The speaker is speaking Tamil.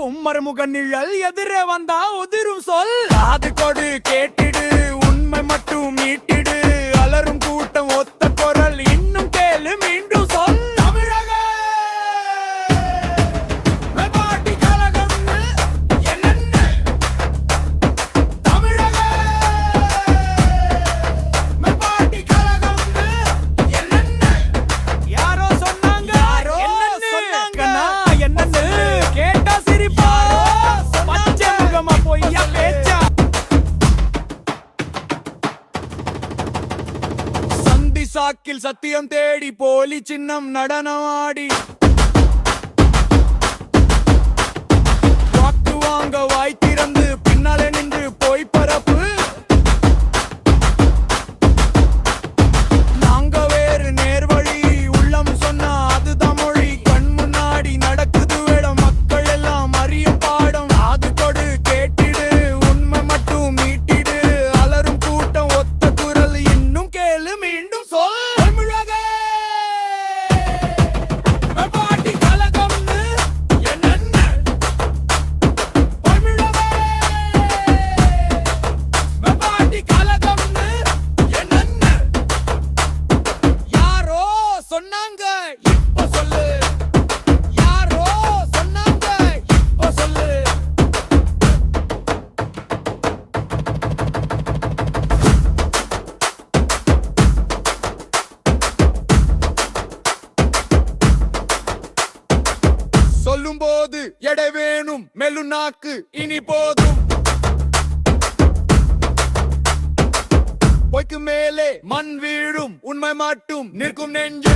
காக்கும் மறுமுக நிழல் எதிரே வந்தா உதிரும் சொல் காது கொடு கேட்டிடு உண்மை மட்டும் மீட்டிடு அலரும் கூட்டம் ஒத்த குரல் இன்னும் கேளு மீண்டும் சொல் தமிழக மேம்பாட்டு கழகம்னு என்னென்ன தமிழக மேம்பாட்டு கழகம்னு என்னென்ன யாரோ சொன்னாங்க என்னன்னு கேட்டா சிரிப்பா பச்சை முகமா பொய்யா பேச்சா சந்தி சாக்கில் சத்தியம் தேடி போலி சின்னம் நடனமாடி வாக்கு வாங்க வாய் திறந்து பின்னாலே நின்று போய் பரப்பு நாங்க வேறு நேர்வழி உள்ளம் சொன்னா அதுதான் மொழி கண் முன்னாடி நடக்குது வேடம் மக்கள் எல்லாம் அறியும் பாடம் அது கொடு கேட்டிடு உண்மை மட்டும் மீட்டிடு அலரும் கூட்டம் ஒத்த குரல் இன்னும் கேளு மீண்டும் சொல் தமிழக மேம்பாட்டு கழகம்னு என்னென்ன தமிழக மேம்பாட்டு கழகம்னு என்னென்ன யாரோ சொன்னாங்க இப்ப சொல்லு யாரோ சொன்னாங்க இப்ப சொல்லு சொல்லும் போது எடை வேணும் மெல்லு நாக்கு இனி போதும் பொய்க்கு மேலே மண் வீழும் உண்மை மட்டும் நிற்கும் நெஞ்சு